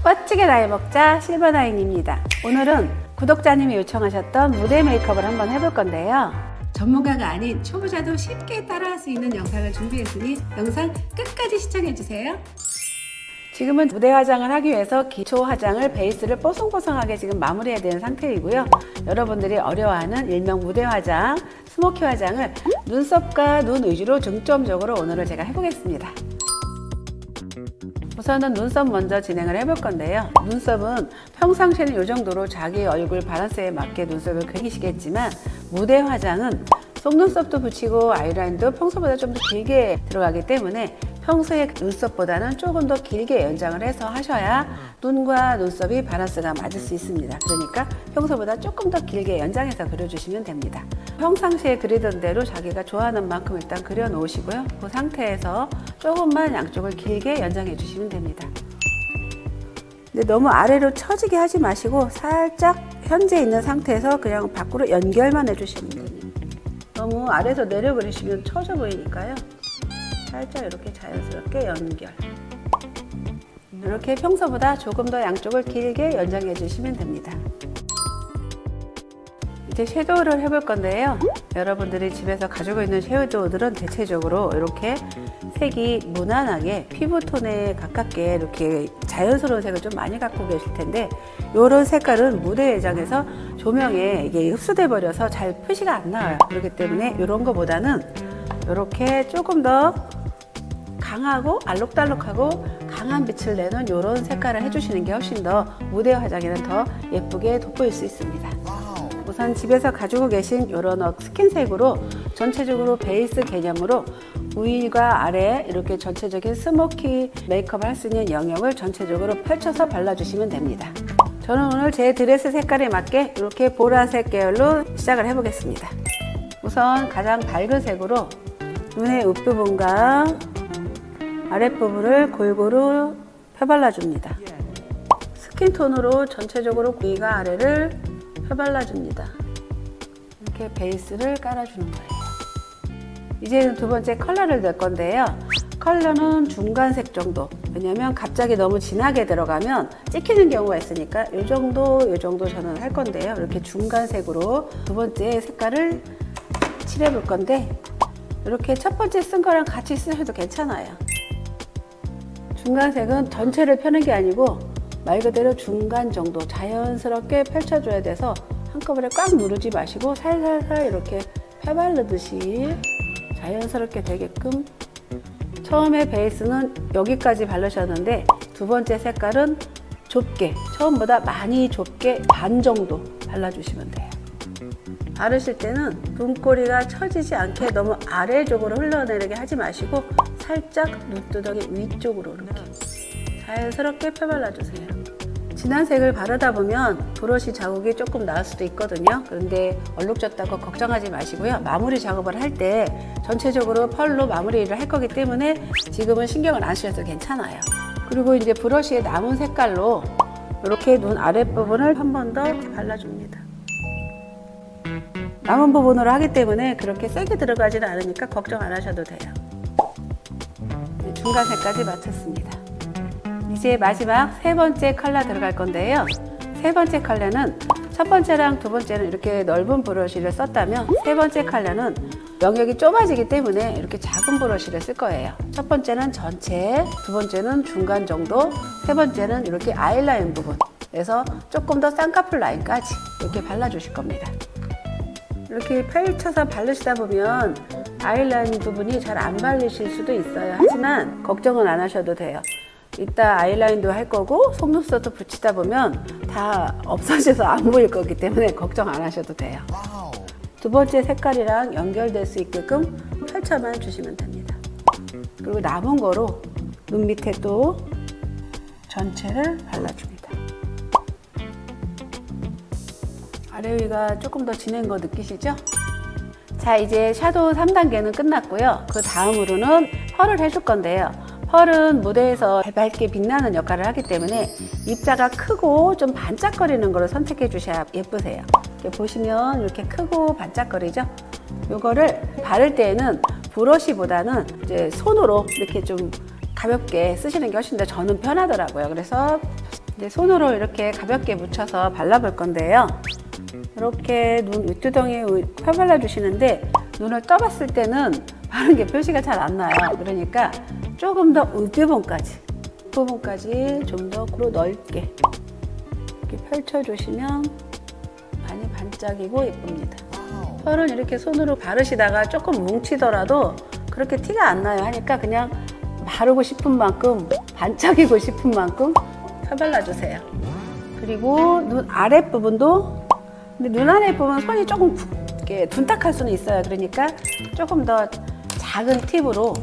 멋지게 나이 먹자 실버나인입니다. 오늘은 구독자님이 요청하셨던 무대 메이크업을 한번 해볼 건데요. 전문가가 아닌 초보자도 쉽게 따라할 수 있는 영상을 준비했으니 영상 끝까지 시청해주세요. 지금은 무대 화장을 하기 위해서 기초 화장을 베이스를 뽀송뽀송하게 지금 마무리해야 되는 상태이고요. 여러분들이 어려워하는 일명 무대 화장, 스모키 화장을 눈썹과 눈 위주로 중점적으로 오늘은 제가 해보겠습니다. 우선은 눈썹 먼저 진행을 해볼 건데요. 눈썹은 평상시에는 이 정도로 자기 얼굴 밸런스에 맞게 눈썹을 그리시겠지만 무대 화장은 속눈썹도 붙이고 아이라인도 평소보다 좀 더 길게 들어가기 때문에 평소에 눈썹보다는 조금 더 길게 연장을 해서 하셔야 눈과 눈썹이 밸런스가 맞을 수 있습니다. 그러니까 평소보다 조금 더 길게 연장해서 그려주시면 됩니다. 평상시에 그리던 대로 자기가 좋아하는 만큼 일단 그려 놓으시고요. 그 상태에서 조금만 양쪽을 길게 연장해 주시면 됩니다. 근데 너무 아래로 처지게 하지 마시고 살짝 현재 있는 상태에서 그냥 밖으로 연결만 해주시면 됩니다. 너무 아래에서 내려 그리시면 처져 보이니까요. 살짝 이렇게 자연스럽게 연결. 이렇게 평소보다 조금 더 양쪽을 길게 연장해 주시면 됩니다. 이제 섀도우를 해볼 건데요. 여러분들이 집에서 가지고 있는 섀도우들은 대체적으로 이렇게 색이 무난하게 피부톤에 가깝게 이렇게 자연스러운 색을 좀 많이 갖고 계실 텐데, 이런 색깔은 무대 외장에서 조명에 이게 흡수돼 버려서 잘 표시가 안 나와요. 그렇기 때문에 이런 거보다는 이렇게 조금 더 강하고 알록달록하고 강한 빛을 내는 이런 색깔을 해주시는 게 훨씬 더 무대 화장에는 더 예쁘게 돋보일 수 있습니다. 우선 집에서 가지고 계신 이런 스킨색으로 전체적으로 베이스 개념으로 위과 아래 이렇게 전체적인 스모키 메이크업을 할 수 있는 영역을 전체적으로 펼쳐서 발라주시면 됩니다. 저는 오늘 제 드레스 색깔에 맞게 이렇게 보라색 계열로 시작을 해보겠습니다. 우선 가장 밝은 색으로 눈의 윗부분과 아랫부분을 골고루 펴발라줍니다. 스킨톤으로 전체적으로 위가 아래를 펴발라줍니다. 이렇게 베이스를 깔아주는 거예요. 이제는 두 번째 컬러를 낼 건데요. 컬러는 중간색 정도. 왜냐면 갑자기 너무 진하게 들어가면 찍히는 경우가 있으니까 이 정도 저는 할 건데요. 이렇게 중간색으로 두 번째 색깔을 칠해 볼 건데, 이렇게 첫 번째 쓴 거랑 같이 쓰셔도 괜찮아요. 중간색은 전체를 펴는 게 아니고 말 그대로 중간 정도 자연스럽게 펼쳐줘야 돼서 한꺼번에 꽉 누르지 마시고 살살살 이렇게 펴바르듯이 자연스럽게 되게끔. 처음에 베이스는 여기까지 바르셨는데 두 번째 색깔은 좁게, 처음보다 많이 좁게 반 정도 발라주시면 돼요. 바르실 때는 눈꼬리가 처지지 않게 너무 아래쪽으로 흘러내리게 하지 마시고 살짝 눈두덩이 위쪽으로 이렇게 자연스럽게 펴발라주세요. 진한 색을 바르다 보면 브러쉬 자국이 조금 나올 수도 있거든요. 그런데 얼룩졌다고 걱정하지 마시고요. 마무리 작업을 할 때 전체적으로 펄로 마무리를 할 거기 때문에 지금은 신경을 안 쓰셔도 괜찮아요. 그리고 이제 브러쉬에 남은 색깔로 이렇게 눈 아랫부분을 한 번 더 발라줍니다. 남은 부분으로 하기 때문에 그렇게 세게 들어가지는 않으니까 걱정 안 하셔도 돼요. 중간색까지 마쳤습니다. 이제 마지막 세 번째 컬러 들어갈 건데요. 세 번째 컬러는 첫 번째랑 두 번째는 이렇게 넓은 브러쉬를 썼다면, 세 번째 컬러는 영역이 좁아지기 때문에 이렇게 작은 브러쉬를 쓸 거예요. 첫 번째는 전체, 두 번째는 중간 정도, 세 번째는 이렇게 아이라인 부분에서 조금 더 쌍꺼풀 라인까지 이렇게 발라주실 겁니다. 이렇게 펼쳐서 바르시다 보면 아이라인 부분이 잘 안 발리실 수도 있어요. 하지만 걱정은 안 하셔도 돼요. 이따 아이라인도 할 거고 속눈썹도 붙이다 보면 다 없어져서 안 보일 거기 때문에 걱정 안 하셔도 돼요. 두 번째 색깔이랑 연결될 수 있게끔 펼쳐만 주시면 됩니다. 그리고 남은 거로 눈 밑에 또 전체를 발라줍니다. 아래 위가 조금 더 진한 거 느끼시죠? 자, 이제 섀도우 3단계는 끝났고요. 그 다음으로는 펄을 해줄 건데요. 펄은 무대에서 밝게 빛나는 역할을 하기 때문에 입자가 크고 좀 반짝거리는 거를 선택해 주셔야 예쁘세요. 이렇게 보시면 이렇게 크고 반짝거리죠? 요거를 바를 때에는 브러쉬보다는 이제 손으로 이렇게 좀 가볍게 쓰시는 게 훨씬 더 저는 편하더라고요. 그래서 이제 손으로 이렇게 가볍게 묻혀서 발라볼 건데요. 이렇게 눈 윗두덩이에 펴발라 주시는데 눈을 떠봤을 때는 바른 게 표시가 잘 안 나요. 그러니까 조금 더 윗부분까지 좀 더 넓게 이렇게 펼쳐주시면 많이 반짝이고 예쁩니다. 펄은 이렇게 손으로 바르시다가 조금 뭉치더라도 그렇게 티가 안 나요. 하니까 그냥 바르고 싶은 만큼 반짝이고 싶은 만큼 펴발라주세요. 그리고 눈 아랫부분도, 근데 눈 아랫부분 손이 조금 이렇게 둔탁할 수는 있어요. 그러니까 조금 더 작은 팁으로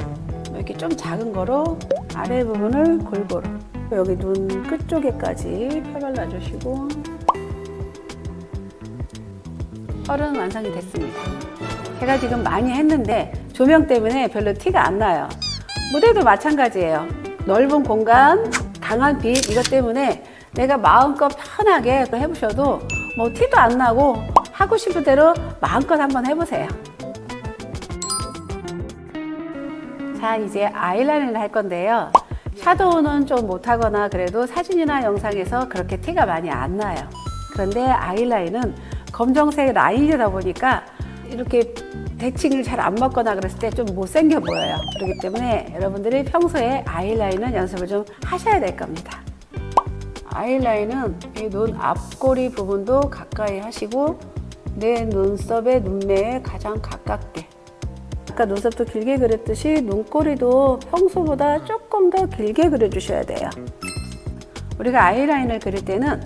이렇게 좀 작은 거로 아래 부분을 골고루 여기 눈 끝쪽에까지 펴발라주시고 펄은 완성이 됐습니다. 제가 지금 많이 했는데 조명 때문에 별로 티가 안 나요. 무대도 마찬가지예요. 넓은 공간, 강한 빛 이것 때문에 내가 마음껏 편하게 해보셔도 뭐 티도 안 나고 하고 싶은 대로 마음껏 한번 해보세요. 자, 이제 아이라인을 할 건데요. 샤도우는 좀 못하거나 그래도 사진이나 영상에서 그렇게 티가 많이 안 나요. 그런데 아이라인은 검정색 라인이다 보니까 이렇게 대칭을 잘 안 맞거나 그랬을 때 좀 못생겨 보여요. 그렇기 때문에 여러분들이 평소에 아이라인은 연습을 좀 하셔야 될 겁니다. 아이라인은 이 눈 앞꼬리 부분도 가까이 하시고 내 눈썹의 눈매에 가장 가깝게, 아까 눈썹도 길게 그렸듯이 눈꼬리도 평소보다 조금 더 길게 그려주셔야 돼요. 우리가 아이라인을 그릴 때는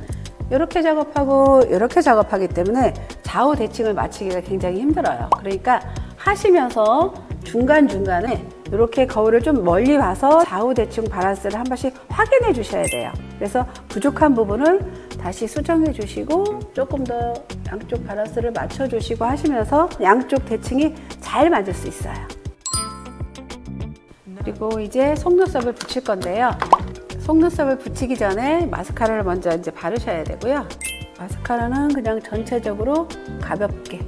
이렇게 작업하고 이렇게 작업하기 때문에 좌우 대칭을 맞추기가 굉장히 힘들어요. 그러니까 하시면서 중간중간에 이렇게 거울을 좀 멀리 와서 좌우 대칭 밸런스를 한 번씩 확인해 주셔야 돼요. 그래서 부족한 부분을 다시 수정해 주시고 조금 더 양쪽 밸런스를 맞춰 주시고 하시면서 양쪽 대칭이 잘 맞을 수 있어요. 그리고 이제 속눈썹을 붙일 건데요. 속눈썹을 붙이기 전에 마스카라를 먼저 이제 바르셔야 되고요. 마스카라는 그냥 전체적으로 가볍게,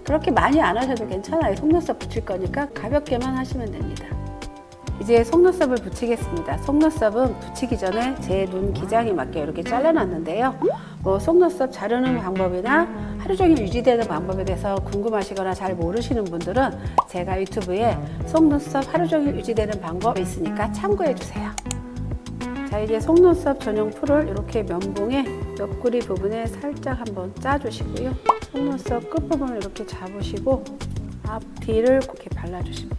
그렇게 많이 안 하셔도 괜찮아요. 속눈썹 붙일 거니까 가볍게만 하시면 됩니다. 이제 속눈썹을 붙이겠습니다. 속눈썹은 붙이기 전에 제 눈 기장에 맞게 이렇게 잘라놨는데요. 뭐 속눈썹 자르는 방법이나 하루 종일 유지되는 방법에 대해서 궁금하시거나 잘 모르시는 분들은 제가 유튜브에 속눈썹 하루 종일 유지되는 방법이 있으니까 참고해 주세요. 자, 이제 속눈썹 전용 풀을 이렇게 면봉에 옆구리 부분에 살짝 한번 짜주시고요. 속눈썹 끝부분을 이렇게 잡으시고 앞뒤를 이렇게 발라주십니다.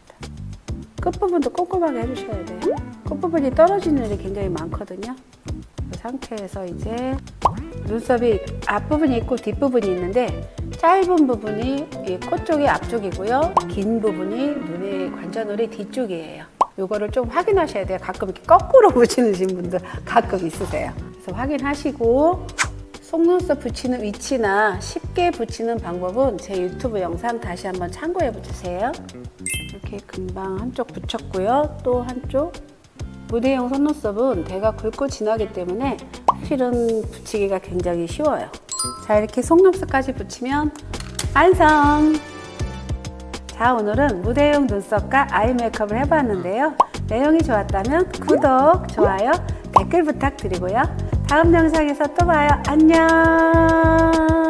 끝부분도 꼼꼼하게 해주셔야 돼요. 끝부분이 떨어지는 일이 굉장히 많거든요. 이 상태에서 이제 눈썹이 앞부분이 있고 뒷부분이 있는데 짧은 부분이 이 코 쪽이 앞쪽이고요. 긴 부분이 눈의 관자놀이 뒤쪽이에요. 요거를 좀 확인하셔야 돼요. 가끔 이렇게 거꾸로 붙이는 분들 가끔 있으세요. 그래서 확인하시고 속눈썹 붙이는 위치나 쉽게 붙이는 방법은 제 유튜브 영상 다시 한번 참고해 주세요. 이렇게 금방 한쪽 붙였고요. 또 한쪽. 무대용 속눈썹은 대가 굵고 진하기 때문에 실은 붙이기가 굉장히 쉬워요. 자, 이렇게 속눈썹까지 붙이면 완성! 자, 오늘은 무대용 눈썹과 아이 메이크업을 해봤는데요. 내용이 좋았다면 구독, 좋아요, 댓글 부탁드리고요. 다음 영상에서 또 봐요. 안녕!